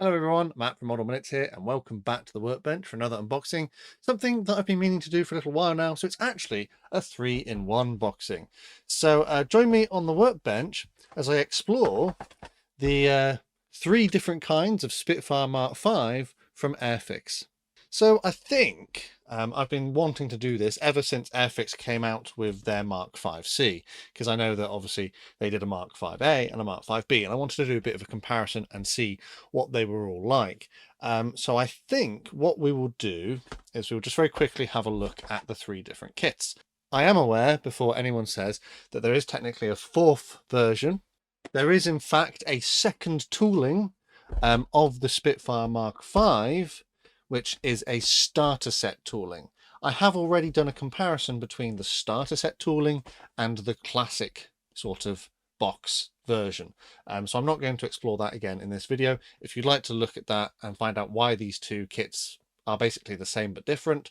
Hello everyone, Matt from Model Minutes here, and welcome back to the workbench for another unboxing. Something that I've been meaning to do for a little while now, so it's actually a 3-in-1 boxing. So join me on the workbench as I explore the 3 different kinds of Spitfire Mk.V from Airfix. So I think I've been wanting to do this ever since Airfix came out with their Mk.Vc, because I know that obviously they did a Mk.Va and a Mk.Vb, and I wanted to do a bit of a comparison and see what they were all like. So I think what we will do is we'll just very quickly have a look at the 3 different kits. I am aware, before anyone says, that there is technically a 4th version. There is in fact a second tooling of the Spitfire Mk.V, which is a starter set tooling. I have already done a comparison between the starter set tooling and the classic sort of box version. So I'm not going to explore that again in this video. If you'd like to look at that and find out why these 2 kits are basically the same but different,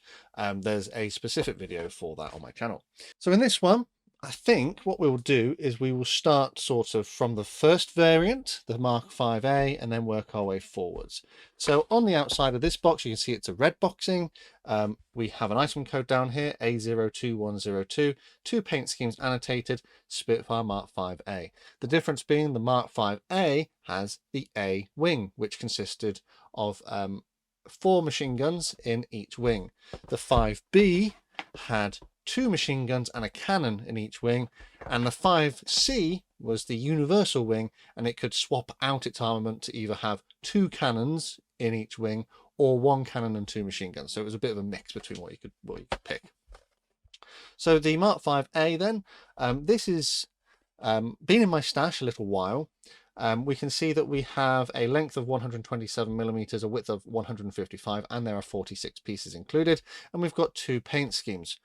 there's a specific video for that on my channel. So in this one, I think what we will do is we will start sort of from the first variant, the Mk.Va, and then work our way forwards. So on the outside of this box, you can see it's a red boxing. We have an item code down here, A02102, 2 paint schemes annotated, Spitfire Mk.Va. The difference being the Mk.Va has the A wing, which consisted of 4 machine guns in each wing. The 5B had 2 machine guns and a cannon in each wing, and the 5C was the universal wing, and it could swap out its armament to either have 2 cannons in each wing or 1 cannon and 2 machine guns. So it was a bit of a mix between what you could pick. So the Mk.Va then, this is been in my stash a little while. We can see that we have a length of 127 millimeters, a width of 155, and there are 46 pieces included. And we've got 2 paint schemes.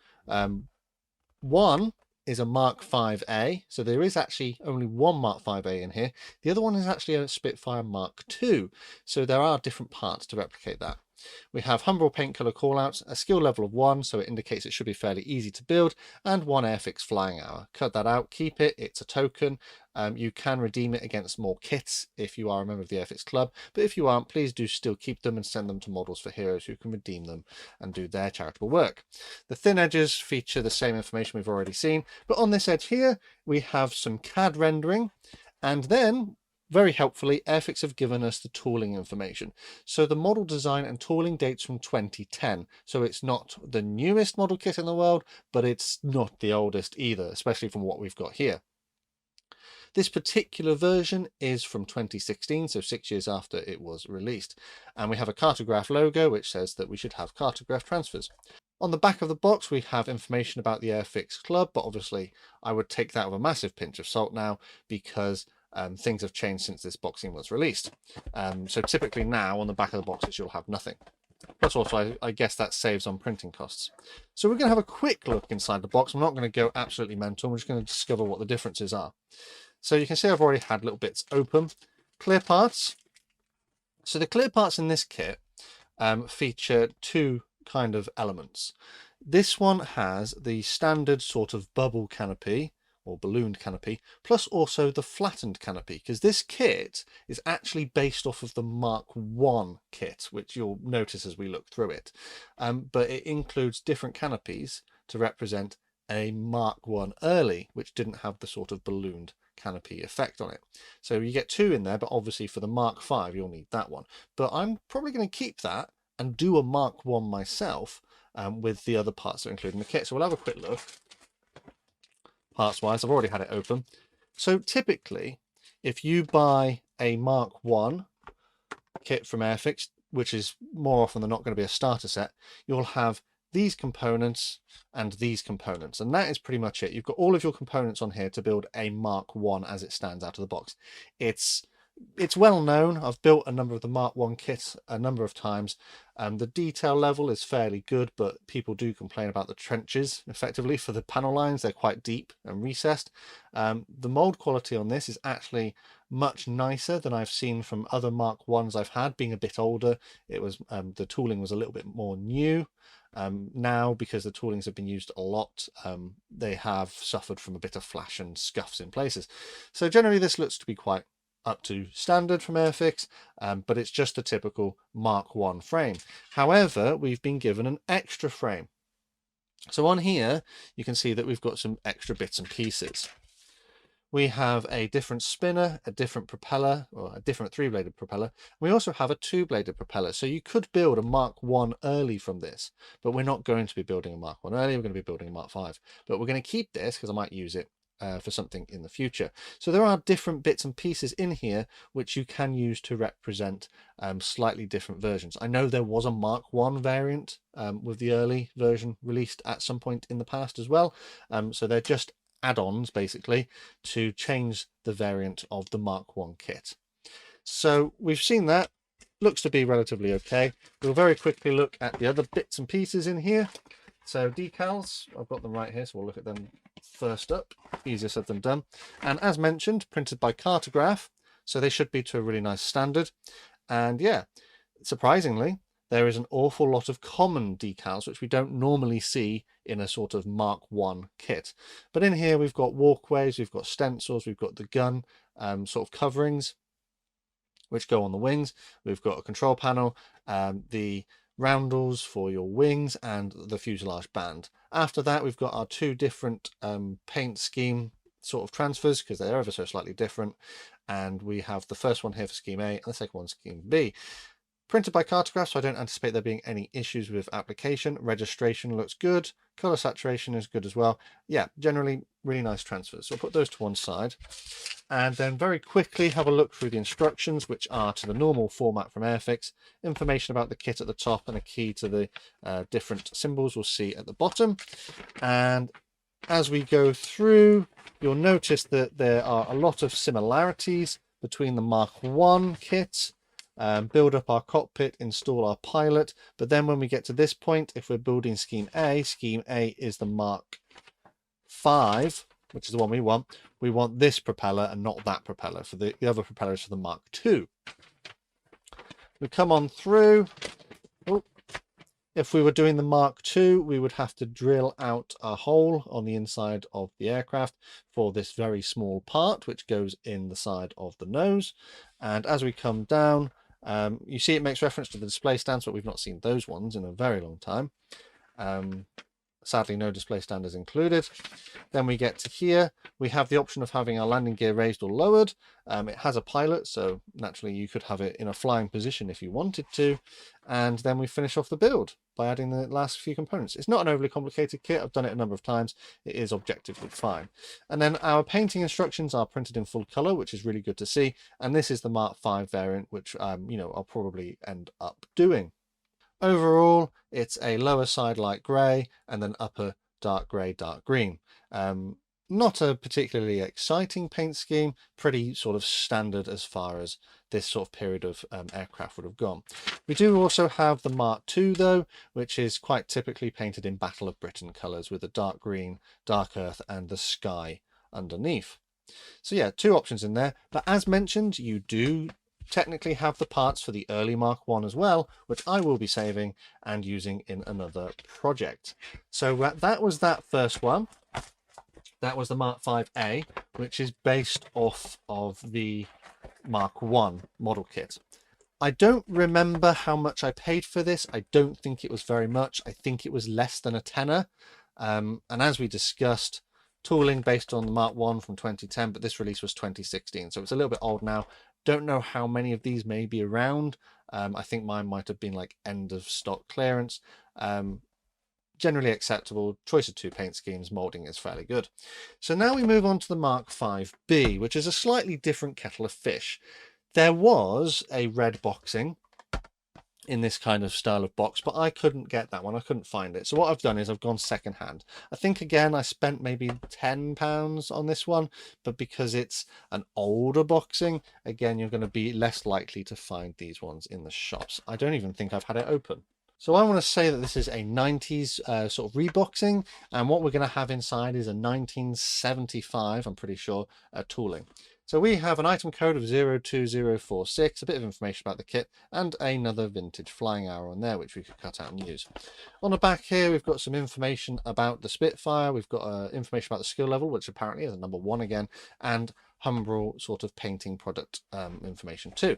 One is a Mk.Va, so there is actually only one Mk.Va in here. The other one is actually a Spitfire Mk.II, so there are different parts to replicate that. We have Humbrol paint colour callouts, a skill level of 1, so it indicates it should be fairly easy to build, and 1 Airfix flying hour. Cut that out, keep it, it's a token. You can redeem it against more kits if you are a member of the Airfix club, but if you aren't, please do still keep them and send them to Models for Heroes who can redeem them and do their charitable work. The thin edges feature the same information we've already seen, but on this edge here we have some CAD rendering, and then very helpfully, Airfix have given us the tooling information. So the model design and tooling dates from 2010. So it's not the newest model kit in the world, but it's not the oldest either, especially from what we've got here. This particular version is from 2016, so 6 years after it was released. And we have a cartograph logo, which says that we should have cartograph transfers. On the back of the box, we have information about the Airfix club, but obviously I would take that with a massive pinch of salt now, because things have changed since this boxing was released. So typically now on the back of the boxes you'll have nothing. Plus also I guess that saves on printing costs. So we're going to have a quick look inside the box. I'm not going to go absolutely mental. We're just going to discover what the differences are. So you can see I've already had little bits open. Clear parts. So the clear parts in this kit feature 2 kind of elements. This one has the standard sort of bubble canopy or ballooned canopy, plus also the flattened canopy, because this kit is actually based off of the Mk.I kit, which you'll notice as we look through it. But it includes different canopies to represent a Mk.I early, which didn't have the sort of ballooned canopy effect on it. So you get 2 in there, but obviously for the Mk.V you'll need that one. But I'm probably going to keep that and do a Mk.I myself with the other parts that are included in the kit. So we'll have a quick look. Parts wise, I've already had it open. So typically, if you buy a Mk.I kit from Airfix, which is more often than not going to be a starter set, you'll have these components and these components, and that is pretty much it. You've got all of your components on here to build a Mk.I as it stands out of the box. It's well known. I've built a number of the Mk.I kits a number of times. The detail level is fairly good, but people do complain about the trenches effectively for the panel lines. They're quite deep and recessed. The mold quality on this is actually much nicer than I've seen from other Mk.Is I've had. Being a bit older, it was the tooling was a little bit more new. Now, because the toolings have been used a lot, they have suffered from a bit of flash and scuffs in places. So generally this looks to be quite up to standard from Airfix, but it's just a typical Mark 1 frame. However, we've been given an extra frame. So on here, you can see that we've got some extra bits and pieces. We have a different spinner, a different propeller, or a different 3-bladed propeller. We also have a 2-bladed propeller. So you could build a Mark 1 early from this, but we're not going to be building a Mark 1 early. We're going to be building a Mark 5, but we're going to keep this because I might use it for something in the future. So there are different bits and pieces in here which you can use to represent slightly different versions. I know there was a Mark 1 variant with the early version released at some point in the past as well. So they're just add-ons basically to change the variant of the Mark 1 kit. So we've seen that. Looks to be relatively okay. We'll very quickly look at the other bits and pieces in here. So decals, I've got them right here, so we'll look at them first up. Easier said than done. And as mentioned, printed by Cartograph, so they should be to a really nice standard. And yeah, surprisingly, there is an awful lot of common decals which we don't normally see in a sort of Mark 1 kit. But in here we've got walkways, we've got stencils, we've got the gun sort of coverings which go on the wings. We've got a control panel, the roundels for your wings, and the fuselage band. After that, we've got our two different paint scheme sort of transfers because they're ever so slightly different. And we have the first one here for Scheme A and the second one Scheme B. Printed by Cartograph, so I don't anticipate there being any issues with application. Registration looks good. Color saturation is good as well. Yeah, generally really nice transfers. So I'll put those to one side. And then very quickly have a look through the instructions, which are to the normal format from Airfix. Information about the kit at the top and a key to the different symbols we'll see at the bottom. And as we go through, you'll notice that there are a lot of similarities between the Mark 1 kit. Build up our cockpit, install our pilot, but then when we get to this point, if we're building Scheme A is the Mk.V, which is the one we want this propeller and not that propeller. For the other propeller is for the Mark II. We come on through. If we were doing the Mark II, we would have to drill out a hole on the inside of the aircraft for this very small part, which goes in the side of the nose. And as we come down, you see it makes reference to the display stands, but we've not seen those ones in a very long time. Sadly, no display stand is included. Then we get to here. We have the option of having our landing gear raised or lowered. It has a pilot, so naturally you could have it in a flying position if you wanted to. And then we finish off the build by adding the last few components. It's not an overly complicated kit. I've done it a number of times. It is objectively fine. And then our painting instructions are printed in full color, which is really good to see. And this is the Mark 5 variant, which I'll probably end up doing. Overall, it's a lower side light grey and then upper dark grey, dark green. Not a particularly exciting paint scheme, pretty sort of standard as far as this sort of period of aircraft would have gone. We do also have the Mark II though, which is quite typically painted in Battle of Britain colours with the dark green, dark earth and the sky underneath. So yeah, two options in there, but as mentioned, you do technically have the parts for the early Mark 1 as well, which I will be saving and using in another project. So that was that first one. That was the Mark 5A, which is based off of the Mark 1 model kit. I don't remember how much I paid for this. I don't think it was very much. I think it was less than a tenner. And as we discussed, tooling based on the Mark 1 from 2010, but this release was 2016, so it's a little bit old now. Don't know how many of these may be around. I think mine might have been like end of stock clearance. Generally acceptable. Choice of two paint schemes. Molding is fairly good. So now we move on to the Mk.V, which is a slightly different kettle of fish. There was a red boxing in this kind of style of box, but I couldn't get that one. I couldn't find it. So what I've done is I've gone second hand. I think again I spent maybe £10 on this one, but because it's an older boxing, again you're going to be less likely to find these ones in the shops. I don't even think I've had it open. So I want to say that this is a 90s sort of reboxing, and what we're going to have inside is a 1975, I'm pretty sure, tooling. So we have an item code of 02046, a bit of information about the kit, and another vintage flying arrow on there, which we could cut out and use. On the back here, we've got some information about the Spitfire. We've got information about the skill level, which apparently is a number 1 again, and Humbrol sort of painting product information too.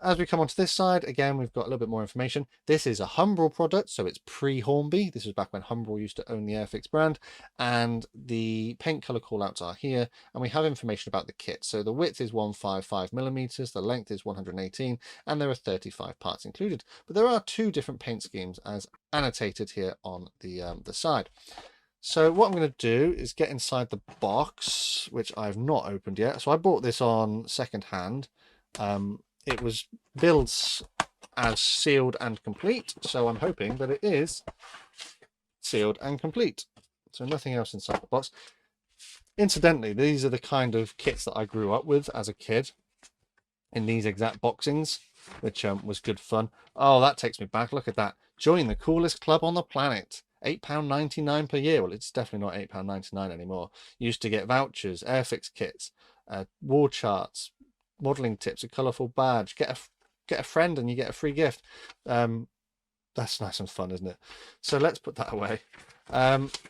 As we come onto this side, again, we've got a little bit more information. This is a Humbrol product, so it's pre-Hornby. This was back when Humbrol used to own the Airfix brand, and the paint color callouts are here, and we have information about the kit. So the width is 155 millimeters, the length is 118, and there are 35 parts included. But there are two different paint schemes as annotated here on the side. So what I'm going to do is get inside the box, which I've not opened yet. So I bought this on second hand. It was billed as sealed and complete, so I'm hoping that it is sealed and complete. So nothing else inside the box. Incidentally, these are the kind of kits that I grew up with as a kid in these exact boxings, which was good fun. Oh, that takes me back. Look at that. Join the coolest club on the planet. £8.99 per year. Well, it's definitely not £8.99 anymore. You used to get vouchers, Airfix kits, war charts, modeling tips, a colourful badge. Get a friend and you get a free gift. That's nice and fun, isn't it? So let's put that away.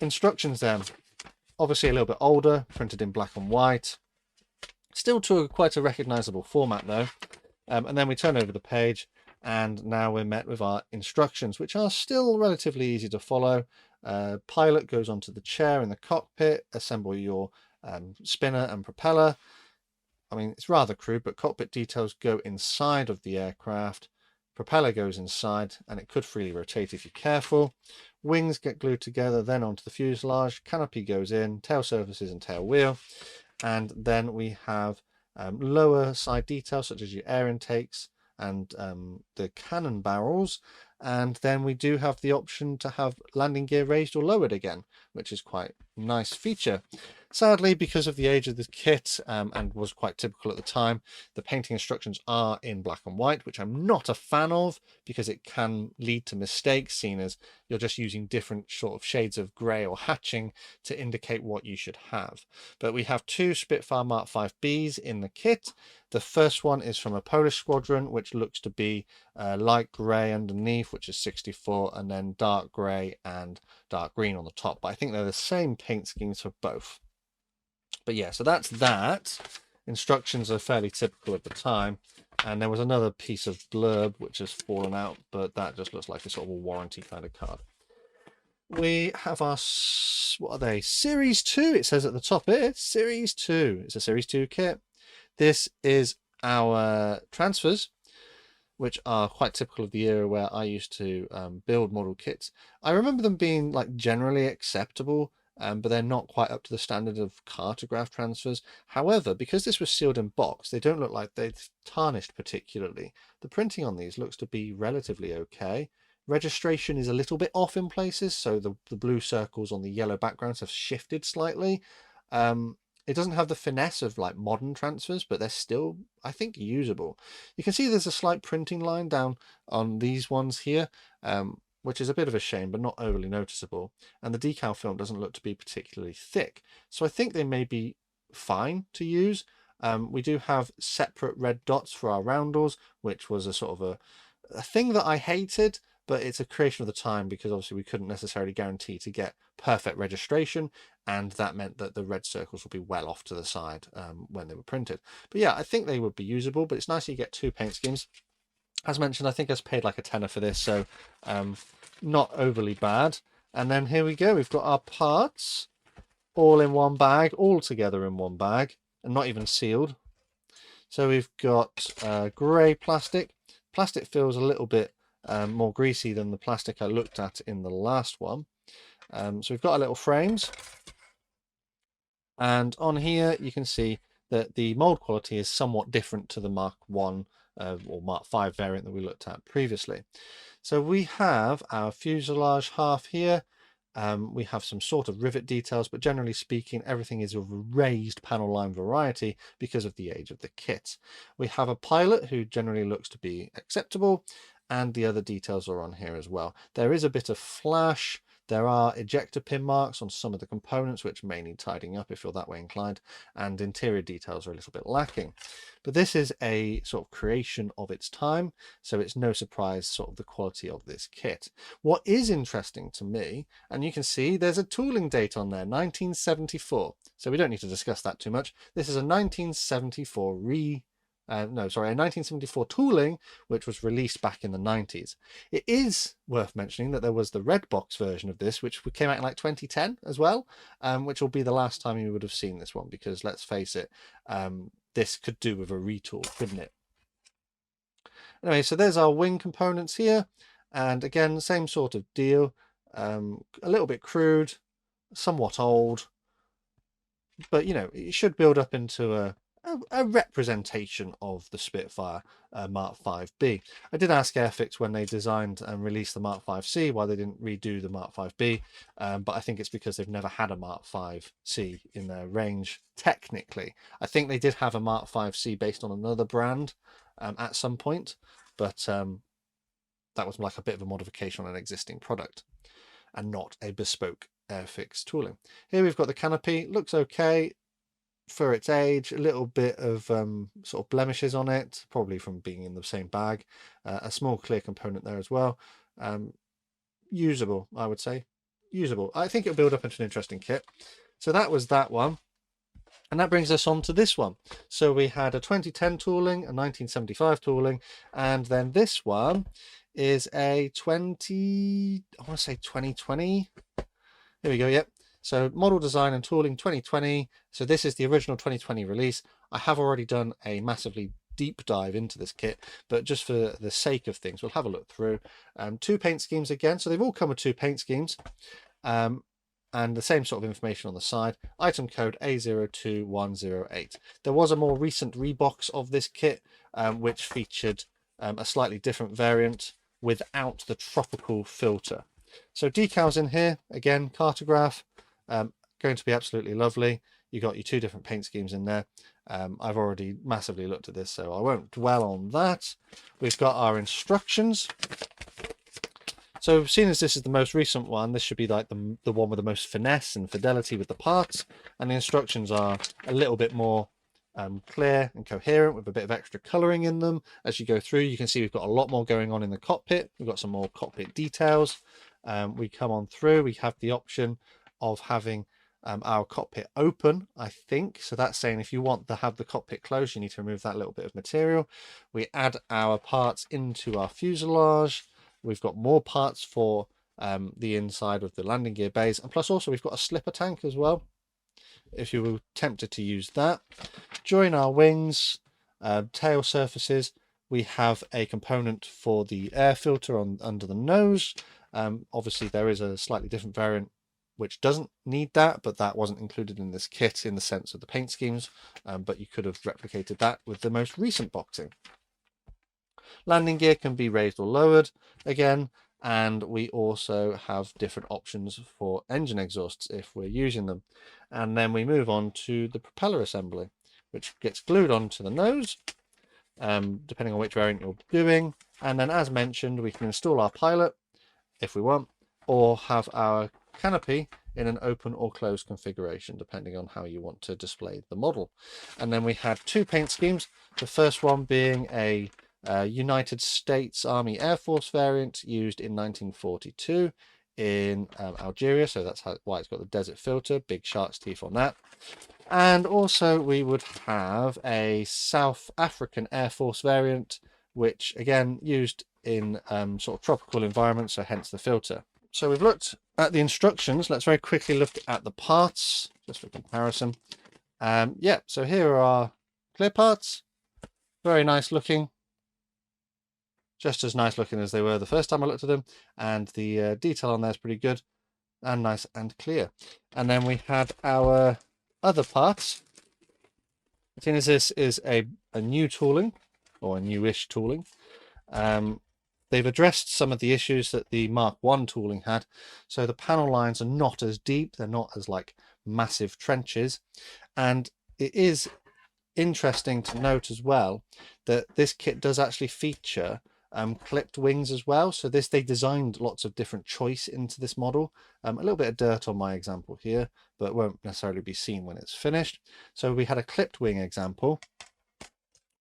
Instructions then. Obviously a little bit older, printed in black and white. Still to quite a recognisable format though. And then we turn over the page, and now we're met with our instructions, which are still relatively easy to follow. Pilot goes onto the chair in the cockpit. Assemble your spinner and propeller. I mean, it's rather crude, but cockpit details go inside of the aircraft. Propeller goes inside, and it could freely rotate if you're careful. Wings get glued together, then onto the fuselage. Canopy goes in, tail surfaces and tail wheel. And then we have lower side details, such as your air intakes and the cannon barrels. And then we do have the option to have landing gear raised or lowered again, which is quite a nice feature. Sadly, because of the age of this kit and was quite typical at the time, the painting instructions are in black and white, which I'm not a fan of because it can lead to mistakes, seen as you're just using different sort of shades of grey or hatching to indicate what you should have. But we have two Spitfire Mk.Vs in the kit. The first one is from a Polish squadron, which looks to be light grey underneath, which is 64, and then dark grey and dark green on the top. But I think they're the same paint schemes for both. But yeah, so that's that. Instructions are fairly typical at the time. And there was another piece of blurb which has fallen out, but that just looks like a sort of a warranty kind of card. We have our, what are they? Series 2, it says at the top here. Series 2. It's a Series 2 kit. This is our transfers, which are quite typical of the era where I used to build model kits. I remember them being like generally acceptable, but they're not quite up to the standard of cartograph transfers. However, because this was sealed in box, they don't look like they've tarnished particularly. The printing on these looks to be relatively okay. Registration is a little bit off in places, so the blue circles on the yellow backgrounds have shifted slightly. It doesn't have the finesse of like modern transfers, but they're still, I think, usable. You can see there's a slight printing line down on these ones here, which is a bit of a shame, but not overly noticeable. And the decal film doesn't look to be particularly thick. So I think they may be fine to use. We do have separate red dots for our roundels, which was a sort of a thing that I hated, but it's a creation of the time because obviously we couldn't necessarily guarantee to get perfect registration, and that meant that the red circles would be well off to the side when they were printed. But yeah, I think they would be usable, but it's nice you get two paint schemes. As mentioned, I think I paid like a tenner for this, so not overly bad. And then here we go, we've got our parts all in one bag, all together in one bag, and not even sealed. So we've got grey plastic. Plastic feels a little bit more greasy than the plastic I looked at in the last one. So we've got our little frames, and on here you can see that the mold quality is somewhat different to the Mark 1 or Mark 5 variant that we looked at previously. So we have our fuselage half here. We have some sort of rivet details, but generally speaking, everything is of a raised panel line variety because of the age of the kit. We have a pilot who generally looks to be acceptable, and the other details are on here as well. There is a bit of flash. There are ejector pin marks on some of the components, which may need tidying up if you're that way inclined, and interior details are a little bit lacking. But this is a sort of creation of its time, so it's no surprise sort of the quality of this kit. What is interesting to me, and you can see there's a tooling date on there, 1974, so we don't need to discuss that too much. This is a 1974 a 1974 tooling, which was released back in the 90s. It is worth mentioning that there was the red box version of this, which came out in like 2010 as well, which will be the last time you would have seen this one, because let's face it, this could do with a retool, couldn't it? Anyway, so there's our wing components here, and again, same sort of deal, a little bit crude, somewhat old, but you know, it should build up into a representation of the Spitfire Mk.V. I did ask Airfix when they designed and released the Mk.Vc why they didn't redo the Mk.V, but I think it's because they've never had a Mk.Vc in their range technically. I think they did have a Mk.Vc based on another brand at some point, but that was like a bit of a modification on an existing product and not a bespoke Airfix tooling. Here we've got the canopy, looks okay for its age, a little bit of sort of blemishes on it, probably from being in the same bag. A small clear component there as well. Usable, I would say. Usable. I think it'll build up into an interesting kit. So that was that one. And that brings us on to this one. So we had a 2010 tooling, a 1975 tooling, and then this one is a 2020. Here we go, yep. So model design and tooling 2020. So this is the original 2020 release. I have already done a massively deep dive into this kit, but just for the sake of things, we'll have a look through. 2 paint schemes again. So they've all come with 2 paint schemes. And the same sort of information on the side. Item code A02108. There was a more recent rebox of this kit, which featured a slightly different variant without the tropical filter. So decals in here, again, cartograph, going to be absolutely lovely. You got your 2 different paint schemes in there. I've already massively looked at this, so I won't dwell on that. We've got our instructions. So seeing as this is the most recent one, this should be like the one with the most finesse and fidelity with the parts, and the instructions are a little bit more clear and coherent with a bit of extra colouring in them. As you go through, you can see we've got a lot more going on in the cockpit. We've got some more cockpit details. We come on through, we have the option of having our cockpit open, I think. So that's saying if you want to have the cockpit closed, you need to remove that little bit of material. We add our parts into our fuselage. We've got more parts for the inside of the landing gear bays, and plus also we've got a slipper tank as well, if you were tempted to use that. During our wings, tail surfaces, we have a component for the air filter under the nose. Obviously there is a slightly different variant which doesn't need that, but that wasn't included in this kit in the sense of the paint schemes, but you could have replicated that with the most recent boxing. Landing gear can be raised or lowered again, and we also have different options for engine exhausts if we're using them. And then we move on to the propeller assembly, which gets glued onto the nose, depending on which variant you're doing. And then, as mentioned, we can install our pilot if we want, or have our canopy in an open or closed configuration, depending on how you want to display the model. And then we had 2 paint schemes, the first one being a United States Army Air Force variant used in 1942 in Algeria, so that's why it's got the desert filter, big shark's teeth on that. And also we would have a South African Air Force variant, which again used in sort of tropical environments, so hence the filter. So we've looked at the instructions. Let's very quickly look at the parts just for comparison. Yeah, so here are our clear parts, very nice looking. Just as nice looking as they were the first time I looked at them, and the detail on there is pretty good and nice and clear. And then we had our other parts. Seeing as this is a new tooling, or a newish tooling, they've addressed some of the issues that the Mark I tooling had. So the panel lines are not as deep, they're not as like massive trenches, and it is interesting to note as well that this kit does actually feature clipped wings as well. So they designed lots of different choice into this model. A little bit of dirt on my example here, but won't necessarily be seen when it's finished. So we had a clipped wing example,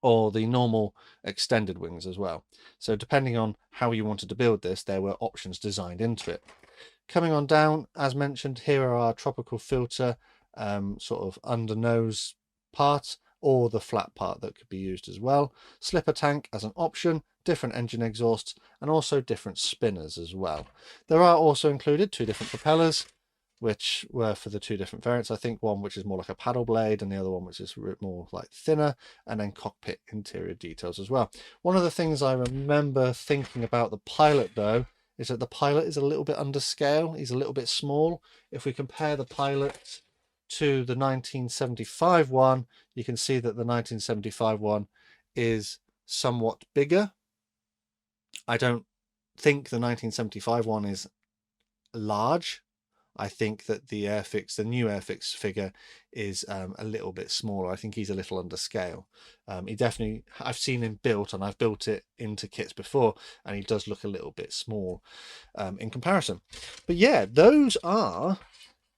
or the normal extended wings as well. So depending on how you wanted to build this, there were options designed into it. Coming on down, as mentioned, here are our tropical filter sort of under nose parts, or the flat part that could be used as well. Slipper tank as an option, different engine exhausts, and also different spinners as well. There are also included 2 different propellers, which were for the 2 different variants. I think one which is more like a paddle blade and the other one which is more like thinner, and then cockpit interior details as well. One of the things I remember thinking about the pilot though is that the pilot is a little bit under scale. He's a little bit small. If we compare the pilot to the 1975 one, you can see that the 1975 one is somewhat bigger. I don't think the 1975 one is large. I think that the Airfix, the new Airfix figure, is a little bit smaller. I think he's a little under scale. He definitely, I've seen him built, and I've built it into kits before, and he does look a little bit small in comparison. But yeah, those are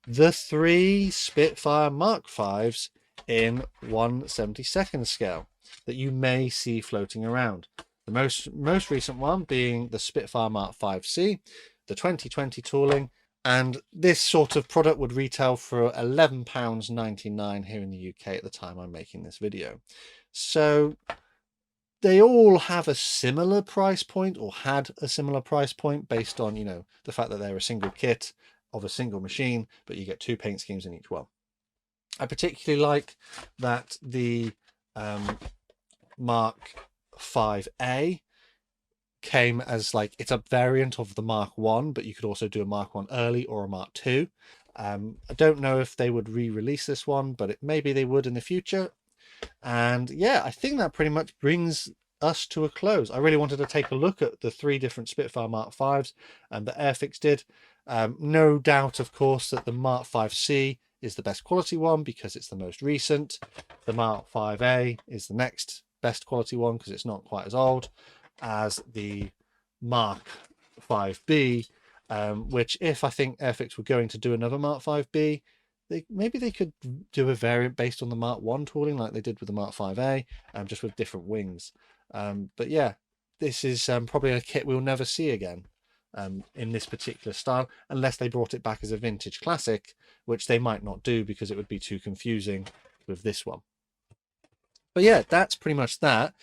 the 3 Spitfire Mk.Vs in 1/72 scale that you may see floating around. The most recent one being the Spitfire Mk.Vc, the 2020 tooling. And this sort of product would retail for £11.99 here in the UK at the time I'm making this video. So they all have a similar price point, or had a similar price point, based on, you know, the fact that they're a single kit of a single machine, but you get 2 paint schemes in each one. I particularly like that the Mk.Va came as, like, it's a variant of the Mark 1, but you could also do a Mark 1 early or a Mark 2. I don't know if they would re-release this one, but maybe they would in the future. And yeah, I think that pretty much brings us to a close. I really wanted to take a look at the 3 different Spitfire Mk.Vs and that Airfix did. No doubt, of course, that the Mk.Vc is the best quality one because it's the most recent. The Mk.Va is the next best quality one because it's not quite as old as the Mk.Vb, which, if I think Airfix were going to do another Mk.Vb, maybe they could do a variant based on the Mark 1 tooling like they did with the Mk.Va, just with different wings. But yeah, this is probably a kit we'll never see again in this particular style, unless they brought it back as a vintage classic, which they might not do because it would be too confusing with this one. But yeah, that's pretty much that.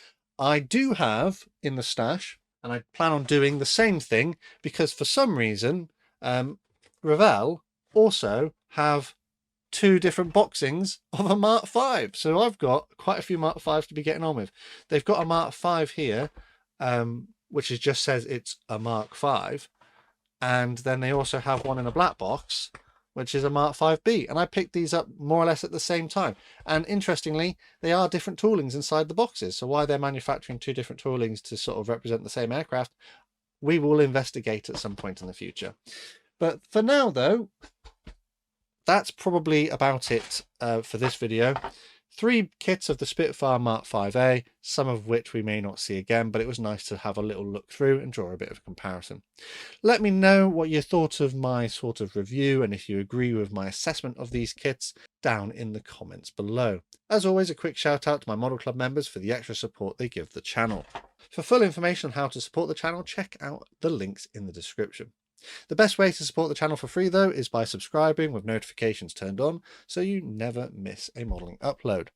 I do have in the stash, and I plan on doing the same thing because for some reason Revell also have 2 different boxings of a Mark 5. So I've got quite a few Mark 5s to be getting on with. They've got a Mark 5 here, which is just says it's a Mark 5, and then they also have one in a black box, which is a Mk.Vb, and I picked these up more or less at the same time. And interestingly, they are different toolings inside the boxes, so why they're manufacturing 2 different toolings to sort of represent the same aircraft, we will investigate at some point in the future. But for now though, that's probably about it for this video. 3 kits of the Spitfire Mk.Va, some of which we may not see again, but it was nice to have a little look through and draw a bit of a comparison. Let me know what you thought of my sort of review, and if you agree with my assessment of these kits, down in the comments below. As always, a quick shout out to my Model Club members for the extra support they give the channel. For full information on how to support the channel, check out the links in the description. The best way to support the channel for free though is by subscribing with notifications turned on, so you never miss a modelling upload.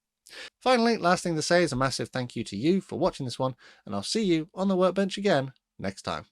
Finally, last thing to say is a massive thank you to you for watching this one, and I'll see you on the workbench again next time.